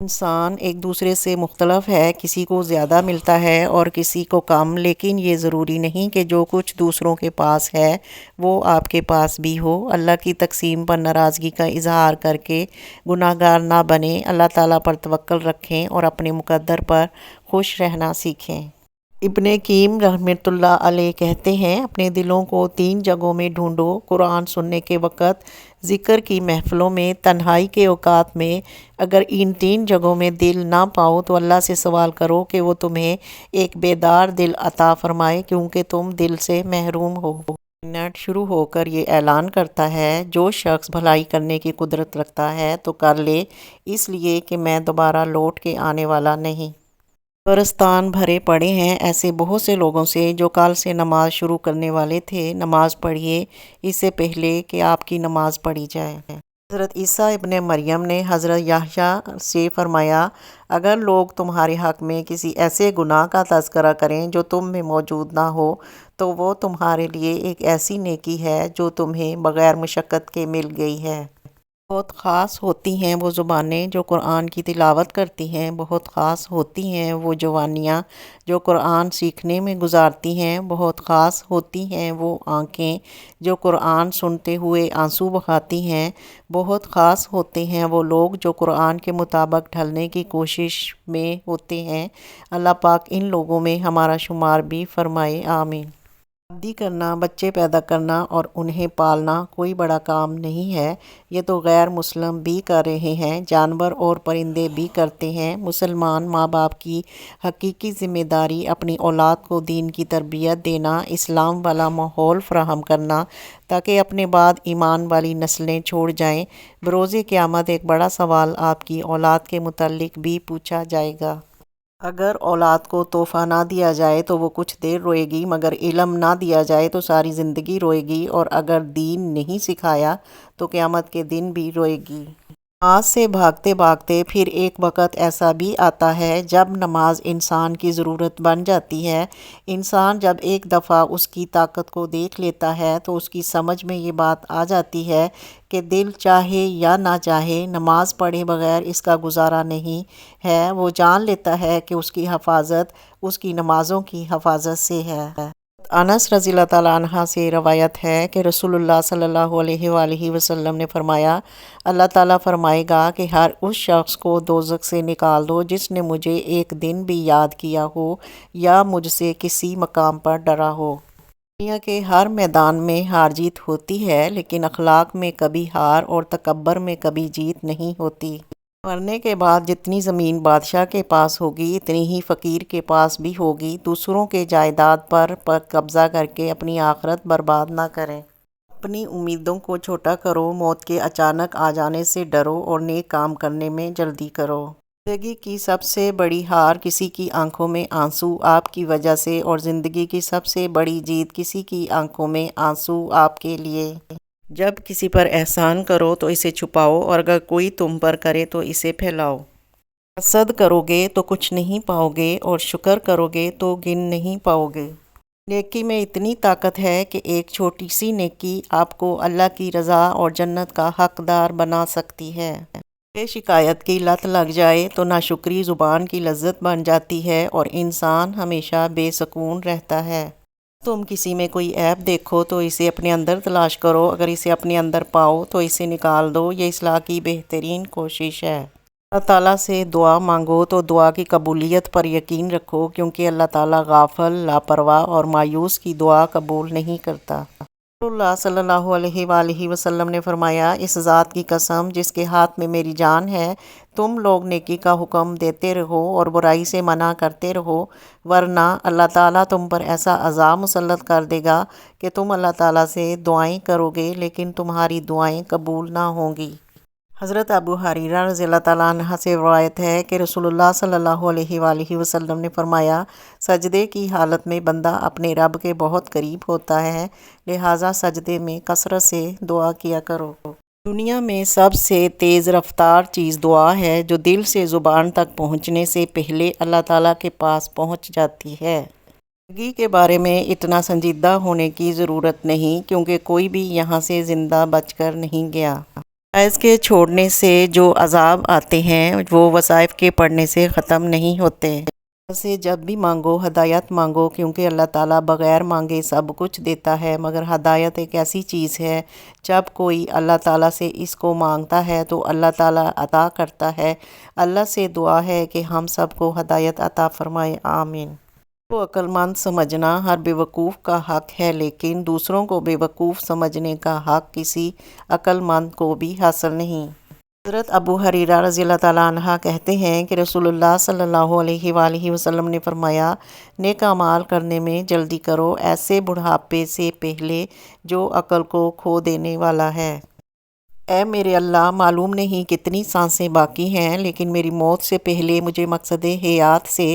انسان ایک دوسرے سے مختلف ہے، کسی کو زیادہ ملتا ہے اور کسی کو کم، لیکن یہ ضروری نہیں کہ جو کچھ دوسروں کے پاس ہے وہ آپ کے پاس بھی ہو۔ اللہ کی تقسیم پر ناراضگی کا اظہار کر کے گناہگار نہ بنیں، اللہ تعالیٰ پر توکل رکھیں اور اپنے مقدر پر خوش رہنا سیکھیں۔ ابن قیم رحمۃ اللہ علیہ کہتے ہیں، اپنے دلوں کو 3 جگہوں میں ڈھونڈو: قرآن سننے کے وقت، ذکر کی محفلوں میں، تنہائی کے اوقات میں۔ اگر ان 3 جگہوں میں دل نہ پاؤ تو اللہ سے سوال کرو کہ وہ تمہیں ایک بیدار دل عطا فرمائے، کیونکہ تم دل سے محروم ہو۔ نیٹ شروع ہو کر یہ اعلان کرتا ہے، جو شخص بھلائی کرنے کی قدرت رکھتا ہے تو کر لے، اس لیے کہ میں دوبارہ لوٹ کے آنے والا نہیں۔ قبرستان بھرے پڑے ہیں ایسے بہت سے لوگوں سے جو کل سے نماز شروع کرنے والے تھے۔ نماز پڑھیے اس سے پہلے کہ آپ کی نماز پڑھی جائے۔ حضرت عیسیٰ ابن مریم نے حضرت یحییٰ سے فرمایا، اگر لوگ تمہارے حق میں کسی ایسے گناہ کا تذکرہ کریں جو تم میں موجود نہ ہو تو وہ تمہارے لیے ایک ایسی نیکی ہے جو تمہیں بغیر مشقت کے مل گئی ہے۔ بہت خاص ہوتی ہیں وہ زبانیں جو قرآن کی تلاوت کرتی ہیں، بہت خاص ہوتی ہیں وہ جوانیاں جو قرآن سیکھنے میں گزارتی ہیں، بہت خاص ہوتی ہیں وہ آنکھیں جو قرآن سنتے ہوئے آنسو بہاتی ہیں، بہت خاص ہوتے ہیں وہ لوگ جو قرآن کے مطابق ڈھلنے کی کوشش میں ہوتے ہیں۔ اللہ پاک ان لوگوں میں ہمارا شمار بھی فرمائے، آمین۔ شادی کرنا، بچے پیدا کرنا اور انہیں پالنا کوئی بڑا کام نہیں ہے، یہ تو غیر مسلم بھی کر رہے ہیں، جانور اور پرندے بھی کرتے ہیں۔ مسلمان ماں باپ کی حقیقی ذمہ داری اپنی اولاد کو دین کی تربیت دینا، اسلام والا ماحول فراہم کرنا تاکہ اپنے بعد ایمان والی نسلیں چھوڑ جائیں۔ بروز قیامت ایک بڑا سوال آپ کی اولاد کے متعلق بھی پوچھا جائے گا۔ اگر اولاد کو تحفہ نہ دیا جائے تو وہ کچھ دیر روئے گی، مگر علم نہ دیا جائے تو ساری زندگی روئے گی، اور اگر دین نہیں سکھایا تو قیامت کے دن بھی روئے گی۔ نماز سے بھاگتے بھاگتے پھر ایک وقت ایسا بھی آتا ہے جب نماز انسان کی ضرورت بن جاتی ہے۔ انسان جب ایک دفعہ اس کی طاقت کو دیکھ لیتا ہے تو اس کی سمجھ میں یہ بات آ جاتی ہے کہ دل چاہے یا نہ چاہے نماز پڑھے بغیر اس کا گزارا نہیں ہے۔ وہ جان لیتا ہے کہ اس کی حفاظت اس کی نمازوں کی حفاظت سے ہے۔ انس رضی اللہ تعالیٰ عنہ سے روایت ہے کہ رسول اللہ صلی اللہ علیہ وآلہ وسلم نے فرمایا، اللہ تعالیٰ فرمائے گا کہ ہر اس شخص کو دوزخ سے نکال دو جس نے مجھے ایک دن بھی یاد کیا ہو یا مجھ سے کسی مقام پر ڈرا ہو۔ دنیا کے ہر میدان میں ہار جیت ہوتی ہے، لیکن اخلاق میں کبھی ہار اور تکبر میں کبھی جیت نہیں ہوتی۔ مرنے کے بعد جتنی زمین بادشاہ کے پاس ہوگی اتنی ہی فقیر کے پاس بھی ہوگی۔ دوسروں کے جائیداد پر قبضہ کر کے اپنی آخرت برباد نہ کریں۔ اپنی امیدوں کو چھوٹا کرو، موت کے اچانک آ جانے سے ڈرو اور نیک کام کرنے میں جلدی کرو۔ زندگی کی سب سے بڑی ہار کسی کی آنکھوں میں آنسو آپ کی وجہ سے، اور زندگی کی سب سے بڑی جیت کسی کی آنکھوں میں آنسو آپ کے لیے۔ جب کسی پر احسان کرو تو اسے چھپاؤ، اور اگر کوئی تم پر کرے تو اسے پھیلاؤ۔ حسد کرو گے تو کچھ نہیں پاؤ گے، اور شکر کرو گے تو گن نہیں پاؤ گے۔ نیکی میں اتنی طاقت ہے کہ ایک چھوٹی سی نیکی آپ کو اللہ کی رضا اور جنت کا حقدار بنا سکتی ہے۔ شکایت کی لت لگ جائے تو ناشکری زبان کی لذت بن جاتی ہے، اور انسان ہمیشہ بے سکون رہتا ہے۔ تم کسی میں کوئی عیب دیکھو تو اسے اپنے اندر تلاش کرو، اگر اسے اپنے اندر پاؤ تو اسے نکال دو، یہ اصلاح کی بہترین کوشش ہے۔ اللہ تعالیٰ سے دعا مانگو تو دعا کی قبولیت پر یقین رکھو، کیونکہ اللہ تعالیٰ غافل، لاپرواہ اور مایوس کی دعا قبول نہیں کرتا۔ رسول اللہ صلی اللہ علیہ وآلہ وسلم نے فرمایا، اس ذات کی قسم جس کے ہاتھ میں میری جان ہے، تم لوگ نیکی کا حکم دیتے رہو اور برائی سے منع کرتے رہو، ورنہ اللہ تعالیٰ تم پر ایسا عذاب مسلط کر دے گا کہ تم اللہ تعالیٰ سے دعائیں کرو گے لیکن تمہاری دعائیں قبول نہ ہوں گی۔ حضرت ابو ہریرہ رضی اللہ تعالیٰ عنہ سے روایت ہے کہ رسول اللہ صلی اللہ علیہ وآلہ وسلم نے فرمایا، سجدے کی حالت میں بندہ اپنے رب کے بہت قریب ہوتا ہے، لہٰذا سجدے میں کثرت سے دعا کیا کرو۔ دنیا میں سب سے تیز رفتار چیز دعا ہے، جو دل سے زبان تک پہنچنے سے پہلے اللہ تعالیٰ کے پاس پہنچ جاتی ہے۔ زندگی کے بارے میں اتنا سنجیدہ ہونے کی ضرورت نہیں، کیونکہ کوئی بھی یہاں سے زندہ بچ کر نہیں گیا۔ فرائض کے چھوڑنے سے جو عذاب آتے ہیں وہ وظائف کے پڑھنے سے ختم نہیں ہوتے۔ سے جب بھی مانگو ہدایت مانگو، کیونکہ اللہ تعالیٰ بغیر مانگے سب کچھ دیتا ہے، مگر ہدایت ایک ایسی چیز ہے جب کوئی اللہ تعالیٰ سے اس کو مانگتا ہے تو اللہ تعالیٰ عطا کرتا ہے۔ اللہ سے دعا ہے کہ ہم سب کو ہدایت عطا فرمائے، آمین۔ کو عقل مند سمجھنا ہر بیوقوف کا حق ہے، لیکن دوسروں کو بیوقوف سمجھنے کا حق کسی عقل مند کو بھی حاصل نہیں۔ حضرت ابو ہریرہ رضی اللہ تعالیٰ عنہ کہتے ہیں کہ رسول اللہ صلی اللہ علیہ وآلہ وسلم نے فرمایا، نیک اعمال کرنے میں جلدی کرو، ایسے بڑھاپے سے پہلے جو عقل کو کھو دینے والا ہے۔ اے میرے اللہ، معلوم نہیں کتنی سانسیں باقی ہیں، لیکن میری موت سے پہلے مجھے مقصد حیات سے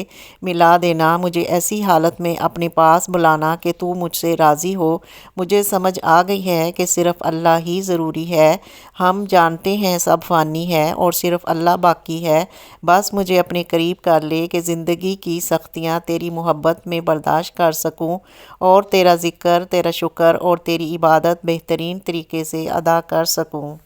ملا دینا، مجھے ایسی حالت میں اپنے پاس بلانا کہ تو مجھ سے راضی ہو۔ مجھے سمجھ آ گئی ہے کہ صرف اللہ ہی ضروری ہے، ہم جانتے ہیں سب فانی ہے اور صرف اللہ باقی ہے۔ بس مجھے اپنے قریب کر لے کہ زندگی کی سختیاں تیری محبت میں برداشت کر سکوں اور تیرا ذکر، تیرا شکر اور تیری عبادت بہترین طریقے سے ادا کر سکوں۔